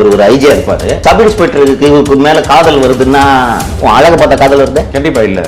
இவர் ஒரு ஐஜியா இருப்பாரு. சப் இன்ஸ்பெக்டருக்கு இவருக்கு மேல காதல் வருதுன்னா அழக பார்த்த காதல் வருது? கண்டிப்பா இல்ல.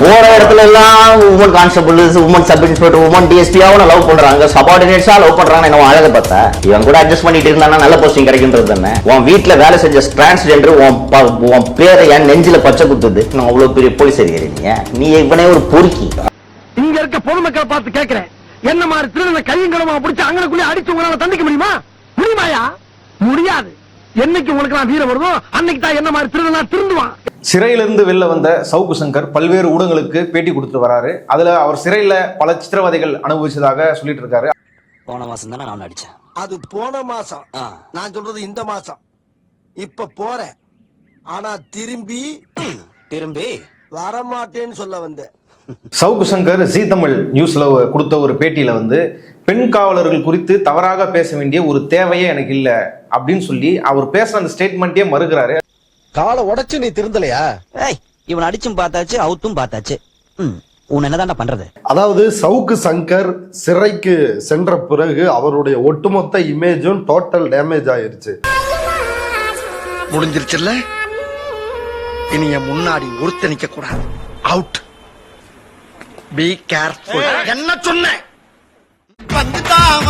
போற இடத்துல எல்லாம் woman constable, woman sub inspector, woman டிஎஸ்பியாவும் லவ் பண்றாங்க, சபார்டினேட்ஸா லவ் பண்றாங்க. என்ன அழக பார்த்தா இவன் கூட அட்ஜஸ்ட் பண்ணிட்டு இருந்தானா நல்ல போஸ்டிங் கிடைக்கின்றது தானே? உன் வீட்டுல வேலை செஞ்ச டிரான்ஸ்ஜெண்டர் உன் பேரை என் நெஞ்சில பச்சை குத்துது. நான் அவ்வளவு பெரிய போலீஸ் அதிகாரி, நீ இவனே ஒரு பொறுக்கி. இங்க இருக்க பொதுமக்களை பார்த்து கேட்கிறேன், என்ன மாதிரி திருடனை கையங்களமா பிடிச்சு அங்கனக்குள்ளே அடிச்சு உங்களால தண்டிக்க முடியுமா? முடியுமாயா? முடியாது. என்னைக்கு உங்களுக்கு நான் வீரம் வருதோ அன்னைக்கு தான் என்ன மாதிரி திருடனா திருந்துவான். சிறையிலிருந்து வெளில வந்த சவுக்கு சங்கர் பல்வேறு ஊடகங்களுக்கு பேட்டி கொடுத்து வராரு. அதுல அவர் சிறையில பல சித்திரவதைகள் அனுபவிச்சதாக சொல்லிட்டு இருக்காரு. போன மாசம் தானே நான் அடிச்சேன். அது போன மாசம். நான் சொல்றது இந்த மாசம். இப்ப போறேன், ஆனா திரும்பி வரமாட்டேன்னு சொல்ல வந்தேன். சவுக்கு சங்கர் ஜீ தமிழ் நியூஸ்ல கொடுத்த ஒரு பேட்டியில பெண் காவலர்கள் குறித்து தவறாக பேச வேண்டிய ஒரு தேவையே எனக்கு இல்ல அப்படின்னு சொல்லி அவர் பேசுற அந்த ஸ்டேட்மெண்ட்டே மறுக்கிறாரு. காலை உடைச்சு நீ திருந்தலையா? இவன் அடிச்சும் பார்த்தாச்சு, அவுத்தும் பார்த்தாச்சு, உன் என்னதான் பண்றது? அதாவது சவுக்கு சங்கர் சிறைக்கு சென்ற பிறகு அவருடைய ஒட்டுமொத்த இமேஜும் டோட்டல் டேமேஜ் ஆயிருச்சு. முடிஞ்சிருச்சுல்ல, இனி முன்னாடி ஒருத்த நிக்க கூடாது. அவுட். Be careful. என்ன சொன்னேன்?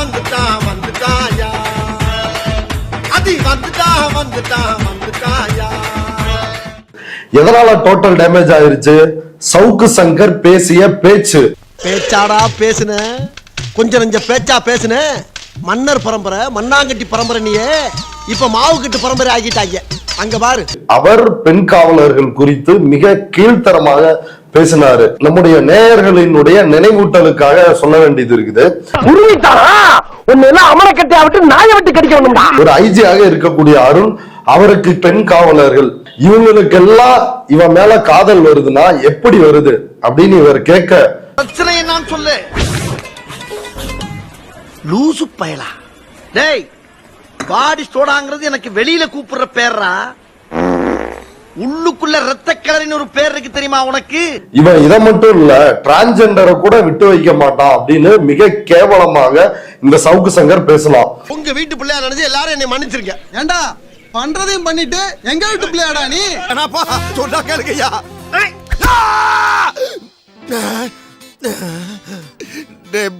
வந்துட்டாயா அது வந்துட்டாயா. எதனால டோட்டல் டேமேஜ் ஆயிருச்சு? சவுக்கு சங்கர் பேசிய பேச்சாடா பேசுன, கொஞ்சம் நெஞ்ச பேச்சா பேசுன. மன்னர் பரம்பரை, மண்ணாங்கட்டி பரம்பரை, நீயே இப்ப மாவு கட்டு பரம்பரை ஆகிட்டாங்க. அங்க பாரு. அவர் பெண் காவலர்கள் குறித்து மிக கீழ்த்தரமாக பேசினாரு. நம்முடைய நேயர்களினுடைய நினைவூட்டலுக்காக சொல்ல வேண்டியது இருக்குது. ஒரு ஐஜியாக இருக்கக்கூடிய அருண், அவருக்கு பெண் காவலர்கள், இவங்களுக்கெல்லாம் இவன் மேல காதல் வருதுன்னா எப்படி வருது அப்படின்னு இவர் கேட்க, பிரச்சனை நான் சொல்லு லூசு பயலா. டேய், பாடி ஸ்டோடாங்கிறது எனக்கு வெளியில கூப்பிடுற பேர்ரா. உள்ளுக்குள்ள ரத்த கலரின் ஒரு பேர் இருக்கு தெரியுமா உனக்கு? இவன் இதை மட்டும் இல்ல, டிரான்ஸ்ஜெண்டரை கூட விட்டு வைக்க மாட்டான் அப்படின்னு மிக கேவலமாக இந்த சவுக்கு சங்கர் பேசலாம். உங்க வீட்டு பிள்ளையா நினைச்சு எல்லாரும் என்னை மன்னிச்சிருக்கேன். ஏண்டா பண்றதையும் பண்ணிட்டு எங்க வீட்டு பிள்ளையாடா நீ? சொன்னா கேளுங்கய்யா.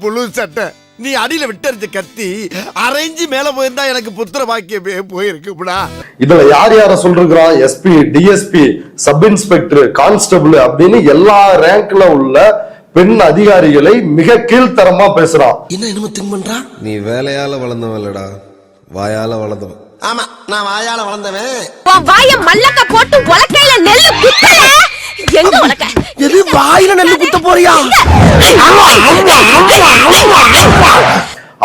புழு சட்டை, நீ அடியில விட்டறிஞ்ச கத்தி அரைஞ்சி மேல போயிருந்தா எனக்கு புத்திர பாக்கியமே போயிருக்குடா. இதுல யார் யார சொல்றான்? SP, DSP, sub inspector, constable அப்படின்னு எல்லா ரேங்க்ல உள்ள பெண் அதிகாரிகளை மிக கீழ்த்தரமா பேசுறான். என்ன திங்க் பண்றான்? நீ வேலையால வளர்ந்தவன் இல்லடா, வாயால வளர்ந்தவன். ஆமா, நான் வாயால வளர்ந்தவன். வாய மல்லக்க போட்டு உலக்கையில நெல்லு குத்தல. எங்க உலக்க? எது வாயில நெல்லு குத்த போறியா?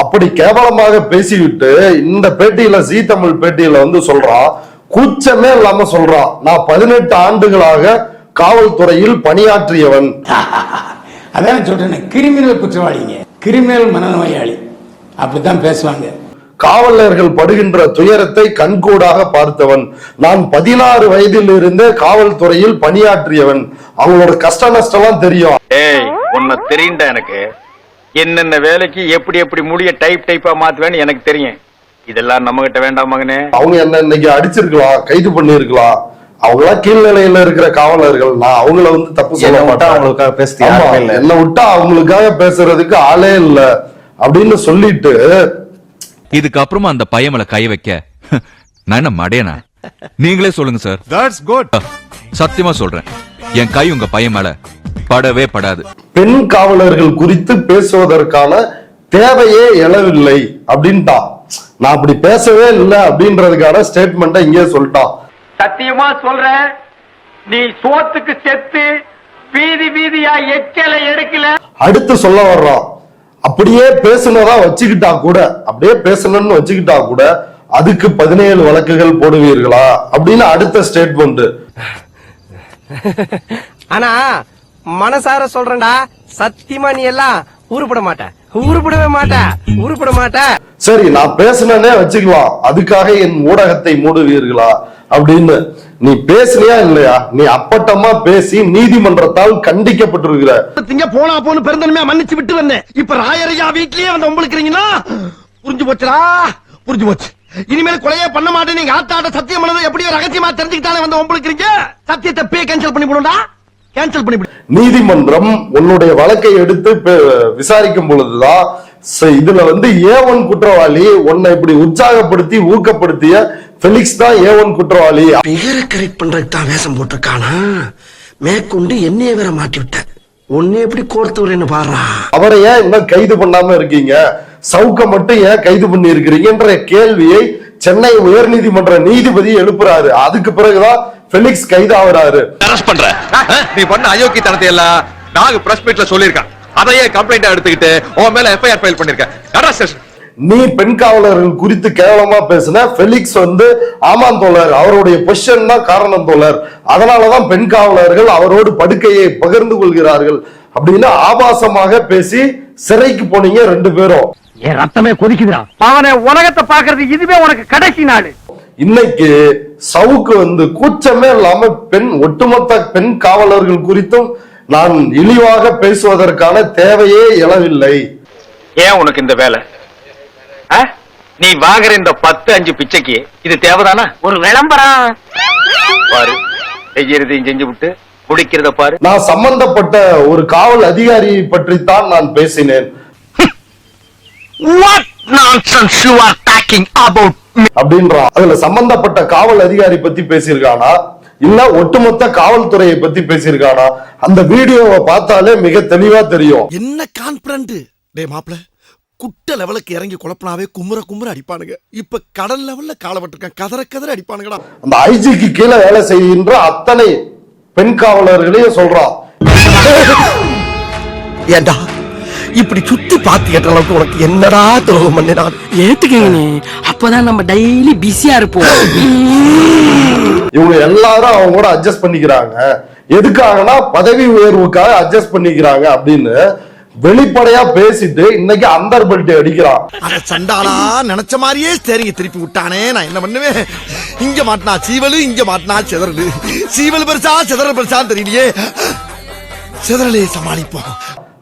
அப்படி கேவலமாக பேசிவிட்டு இந்த பேட்டியில ஜீ தமிழ் பேட்டியில சொல்றான், கூச்சமே இல்லாம சொல்றான், நான் 18 ஆண்டுகளாக காவல்துறையில் பணியாற்றியவன். அதான் சொல்றேன், கிரிமினல் குற்றவாளிங்க, கிரிமினல் மனநோயாளி, அப்படித்தான் பேசுவாங்க. காவலர்கள் படுகின்ற துயரத்தை கண்கூடாக பார்த்தவன். நான் 16 வயதில் இருந்தே காவல்துறையில் பணியாற்றியவன். அவங்களோட கஷ்ட நஷ்டம் தெரியும். உன்னை தெரியுண்டா எனக்கு. என்னென்ன வேலைக்கு எப்படி எப்படி முடிய டைப்பா மாத்துவேன்னு எனக்கு தெரியும். இதெல்லாம் நம்ம கிட்ட வேண்டாம் மகனே. அவங்க என்ன இன்னைக்கு அடிச்சிருக்கலாம், கைது பண்ணிருக்கலாம். அவங்களா கீழ்நிலையில இருக்கிற காவலர்கள். நான் அவங்கள தப்பு சொல்ல மாட்டேன். அவங்களுக்காக பேச என்ன விட்டா அவங்களுக்காக பேசுறதுக்கு ஆளே இல்ல அப்படின்னு சொல்லிட்டு, இதுக்கப்புறமா அந்த பையன் மேல கை வைக்க நான் என்ன மடையனா? நீங்களே சொல்லுங்க சார். That's good. சத்தியமா சொல்றேன், என் கை உங்க பையன் மேல படவே படாது. பெண் காவலர்கள் குறித்து பேசுவதற்கான தேவையே எழவில்லை அப்படின்ட்டான். நான் அப்படி பேசவே இல்லை அப்படின்றதுக்கான ஸ்டேட்மெண்ட்டை இங்கே சொல்லிட்டான். சத்தியமா சொல்றேன், நீ சோத்துக்கு செத்து வீதியா எச்சலை எடுக்கல. அடுத்து சொல்ல வர்றான், அப்படியே பேசுனதா வச்சுக்கிட்டா கூட, அப்படியே பேசணும்னு வச்சுக்கிட்டா கூட அதுக்கு 17 வழக்குகள் போடுவீர்களா அப்படின்னு அடுத்த ஸ்டேட்மெண்ட். ஆனா மனசார சொல்றேன்டா, சத்தியமா நீ எல்லாம் உருப்பட மாட்ட. சரி, நான் பேசுனே வச்சுக்கலாம், அதுக்காக என் ஊடகத்தை மூடுவீர்களா அப்படின்னு. நீ பேசுனியா இல்லையா? நீ அப்பட்டமா பேசி நீதிமன்றத்தால் கண்டிக்கப்பட்டிருக்கிற. போனா போன்னு பெருந்தன்மையா மன்னிச்சு விட்டு வந்தேன். இப்ப ராயரையா வீட்லயே வந்து உங்களுக்கு புரிஞ்சு போச்சுடா, புரிஞ்சு போச்சு. இனிமேல் கொலையே பண்ண மாட்டேன் நீங்க ஆத்தாட்ட சத்தியம் பண்ணது எப்படியோ ரகசியமா தெரிஞ்சுக்கிட்டாலே வந்து உங்களுக்கு சத்தியத்தை பே கேன்சல் பண்ணி போடுடா. கேன்சல் பண்ணி நீதிமன்றம் உன்னுடைய வழக்கை எடுத்து விசாரிக்கும் பொழுதுதான் இதுல வந்து A1 குற்றவாளி, உன்னை இப்படி உற்சாகப்படுத்தி ஊக்கப்படுத்திய பெலிக்ஸ் தான் A1 குற்றவாளி. பேரை கரெக்ட் பண்றதுக்கு தான் வேஷம் போட்டிருக்கானா? மேற்கொண்டு என்னைய வேற மாட்டி விட்ட. உன்னை எப்படி கோர்த்து வரேன்னு பாடுறா. அவரை ஏன் இன்னும் கைது பண்ணாம இருக்கீங்க, சவுக்க மட்டும் ஏன் கைது பண்ணி இருக்கிறீங்கன்ற கேள்வியை சென்னை உயர்நீதிமன்ற நீதிபதி எழுப்புறாரு. அதுக்கு பிறகுதான் பெலிக்ஸ் கைது ஆகுறாரு. அரெஸ்ட் பண்ற நீ பண்ண அயோக்கியத்தனத்தை எல்லாம் நாங்க பிரஸ் மீட்ல சொல்லிருக்கேன். அதையே கம்ப்ளைண்டா எடுத்துக்கிட்டு உன் மேல எஃப்ஐஆர் ஃபைல் பண்ணிருக்கேன். நீ பெண் காவலர்கள் குறித்து கேவலமா பேசின பெலிக்ஸ் வந்து ஆமாம் தோழர், அவருடைய பொசிஷன் தான் காரணம் தோழர், அதனாலதான் பெண் காவலர்கள் அவரோடு படுக்கையை பகிர்ந்து கொள்கிறார்கள் அப்படின்னு ஆபாசமாக பேசி சிறைக்கு போனீங்க 2 பேரும். என் ரத்தமே கொதிக்குதுடா. அவனை உலகத்தை பாக்குறது இதுவே உனக்கு கடைசி நாள். இன்னைக்கு சவுக்கு வந்து கூச்சமே இல்லாம ஒட்டுமொத்த பெண் காவலர்கள் குறித்தும் நான் இழிவாக பேசுவதற்கான தேவையே எழவில்லை. ஏன் உனக்கு இந்த வேலை? நீ வாங்குற இந்த 10-5 பிச்சைக்கு இது தேவைதானா? ஒரு விளம்பரம் பாரு, செய்யறதையும் செஞ்சு விட்டு குடிக்கிறத பாரு. நான் சம்பந்தப்பட்ட ஒரு காவல் அதிகாரி பற்றி தான் நான் பேசினேன். What nonsense you are talking about? அப்படின்றான். அதுல சம்பந்தப்பட்ட காவல் அதிகாரி பத்தி பேசியிருக்கானா இல்ல ஒட்டுமொத்த காவல்துறையை பத்தி பேசியிருக்கானா? அந்த வீடியோவை பார்த்தாலே மிக தெளிவா தெரியும். என்ன கான்பிடன்ட் டே மாப்ள, குட்ட லெவலுக்கு இறங்கி குழப்பனாவே குமுற அடிப்பானுங்க. இப்ப கடல் லெவல்ல காலப்பட்டிருக்கான், கதற அடிப்பானுங்கடா. அந்த ஐஜிக்கு கீழே வேலை செய்கின்ற அத்தனை பெண் காவலர்களையும் சொல்றான். ஏண்டா இப்படி சுத்தி பார்த்து கேட்ட அளவுக்கு உனக்கு என்னடா துரோகம் பண்ணினா? ஏத்துக்கீங்க, அப்பதான் நம்ம டெய்லி பிஸியா இருப்போம். இவங்க எல்லாரும் அவங்க கூட அட்ஜஸ்ட் பண்ணிக்கிறாங்க. எதுக்காகனா பதவி உயர்வுக்காக அட்ஜஸ்ட் பண்ணிக்கிறாங்க அப்படின்னு வெளிப்படையா பேசிட்டு இன்னைக்கு அந்தர் பெல்ட் அடிக்கிறான். அட சண்டாளா, நினைச்ச மாதிரியே சரிங்க திருப்பி விட்டானே. நான் என்ன பண்ணுவேன்? இங்க மாட்டினா சீவலு, இங்க மாட்டினா சிதறலு. சீவல் பெருசா சிதறல் பெருசான்னு தெரியலையே. சிதறலே சமாளிப்போம்.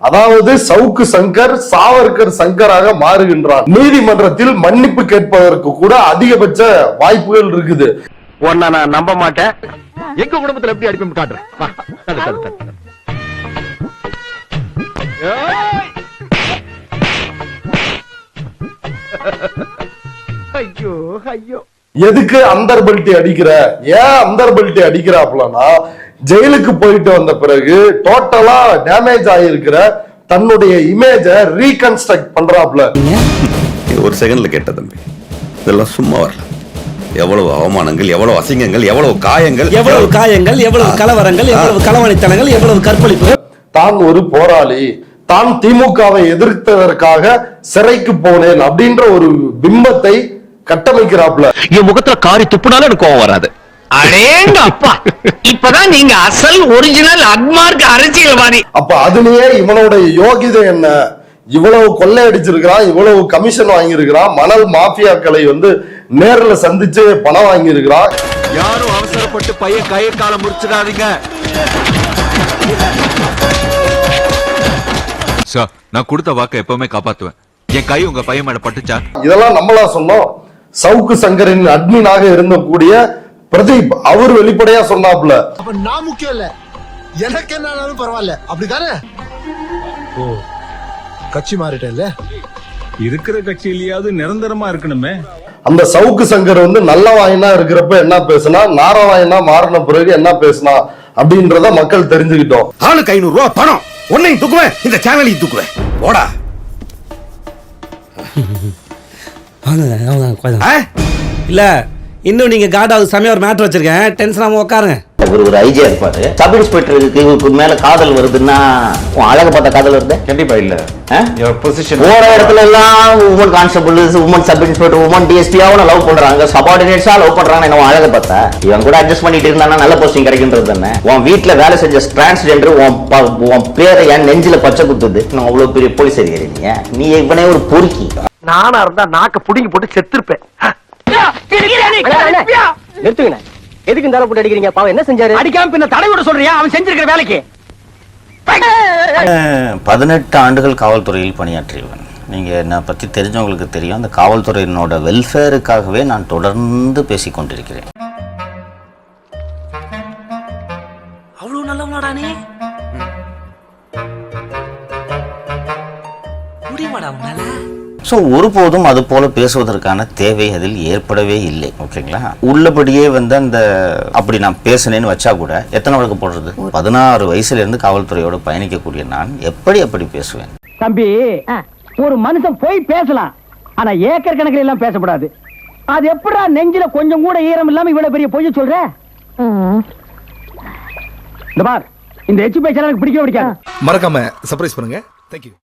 அதாவது சவுக்கு சங்கர் சாவர்கர் சங்கராக மாறுகின்றார். நீதிமன்றத்தில் மன்னிப்பு கேட்பதற்கு கூட அதிகபட்ச வாய்ப்புகள் இருக்குது. உன்னை நான் நம்ப மாட்டேன். எங்க குடும்பத்துல எப்படி அடிப்பேன் காட்டுறேன். ஐயோ ஐயோ, எதுக்கு அந்தர் பெல்ட் அடிக்கிற? ஏன் அந்தர் பெல்ட் அடிக்கிறாப்லனா, ஜெயிலுக்கு போயிட்டு வந்த பிறகு டோட்டலா டேமேஜ் ஆகியிருக்கிற தன்னுடைய இமேஜ ரீகன்ஸ்ட்ரக்ட் பண்றாப்ல. ஒரு செகண்ட்ல கேட்ட தம்பி, இதெல்லாம் சும்மா வரல. எவ்வளவு அவமானங்கள், எவ்வளவு அசிங்கங்கள், எவ்வளவு காயங்கள், எவ்வளவு கலவரங்கள், எவ்வளவு களவாணித்தனங்கள், எவ்வளவு கற்பழிப்பு. தான் ஒரு போராளி, தான் திமுகவை எதிர்த்ததற்காக சிறைக்கு போனேன் அப்படின்ற ஒரு பிம்பத்தை கட்டமைக்கிறாப்ல. என் முகத்துல காரி துப்புனாலும் எனக்கு கோவம் வராது. அடேங்க அப்பா, இப்பதான் நீங்க அசல் ஒரிஜினல் அக்மார்க் அரசியல்வாதி. அப்ப அதுலயே இவனோட யோகிதை என்ன? இவ்வளவு கொள்ளை அடிச்சிருக்கிறான், இவ்வளவு கமிஷன் வாங்கி இருக்கிறான், மணல் மாஃபியாக்களை வந்து நேர்ல சந்திச்சு பணம் வாங்கி இருக்கிறான். யாரும் அவசரப்பட்டு பையன் கையை கால முடிச்சிடாதீங்க. சார், நான் கொடுத்த வாக்க எப்பவுமே காப்பாத்துவேன். என் கை உங்க பையன் மேல பட்டுச்சா? இதெல்லாம் நம்மளா சொன்னோம். சவுக்கு சங்கரின் அட்மினாக இருந்தக்கூடிய பிரதீப் அவர் வெளிப்படையா சொன்னாப்ல. அப்ப நான் முக்கியம் இல்ல, எனக்கு என்னாலும் பரவாயில்ல, அப்படிதானே? ஓ, கட்சி மாறிட்டேன்ல, இருக்கிற கட்சியிலயாவது நிரந்தரமா இருக்கணுமே. அந்த சவுக்கு சங்கர் வந்து நல்ல வாயினா இருக்கிறப்ப என்ன பேசினா, நார வாயினா மாறின பிறகு என்ன பேசினா அப்படின்றத மக்கள் தெரிஞ்சுக்கிட்டோம். ஆளுக்கு 500 ரூபாய் பணம், உன்னையும் தூக்குவேன், இந்த சேனலையும் தூக்குவேன். போடா. இல்ல, இன்னும் நீங்க காடாவது சமயம் ஒரு மேட்டர் வச்சிருக்கேன், டென்ஷன் ஆகாம உட்காருங்க. ஒரு ஐஜியா இருப்பாரு, சப் இன்ஸ்பெக்டருக்கு இவருக்கு மேல காதல் வருதுன்னா உன் அழகு பார்த்த காதல் வருது? கண்டிப்பா இல்ல. போற இடத்துல எல்லாம் woman constable, woman sub inspector, woman டிஎஸ்பியாவும் லவ் பண்றாங்க, சபார்டினேட்ஸா லவ் பண்றாங்க. என்ன அழக பார்த்தா இவன் கூட அட்ஜஸ்ட் பண்ணிட்டு இருந்தானா நல்ல போஸ்டிங் கிடைக்கின்றது தானே? உன் வீட்டுல வேலை செஞ்ச டிரான்ஸ்ஜெண்டர் உன் பேரை என் நெஞ்சில பச்சை குத்துது. நான் அவ்வளவு பெரிய போலீஸ் அதிகாரி, நீ இவனே ஒரு பொறுக்கி. நானா இருந்தா நாக்க புடிங்கி போட்டு செத்துருப்பேன். எதுக்கு இந்த போட்டு அடிக்கிறீங்க? பாவம் என்ன செஞ்சாரு? அடிக்காம பின்ன தடை விட சொல்றியா? அவன் செஞ்சிருக்கிற வேலைக்கு 18 ஆண்டுகள் காவல்துறையில் பணியாற்றியவன். நீங்க என்னை பத்தி தெரிஞ்சவங்களுக்கு தெரியும், அந்த காவல்துறையினோட வெல்ஃபேருக்காகவே நான் தொடர்ந்து பேசிக் கொண்டிருக்கிறேன். அவ்வளவு நல்லவனாடா நீ? முடியுமாடா உன்னால? ஸோ ஒருபோதும் அது போல பேசுவதற்கான தேவை அதில் ஏற்படவே இல்லை. ஓகேங்களா? உள்ளபடியே வந்து அந்த அப்படி நான் பேசினேன்னு வச்சா கூட எத்தனை வழக்கு போடுறது? 16 வயசுல இருந்து காவல்துறையோட பயணிக்கக்கூடிய நான் எப்படி அப்படி பேசுவேன்? தம்பி, ஒரு மனுஷன் போய் பேசலாம், ஆனா ஏக்கர் கணக்கில் எல்லாம் பேசக்கூடாது. அது எப்படா நெஞ்சில கொஞ்சம் கூட ஈரம் இல்லாம இவ்வளவு பெரிய பொய்ய சொல்ற? இந்த பார், இந்த எச்சு பேச்ச எனக்கு பிடிக்கவே பிடிக்காது. மறக்காம சர்ப்ரைஸ் பண்ணுங்க. தேங்க்யூ.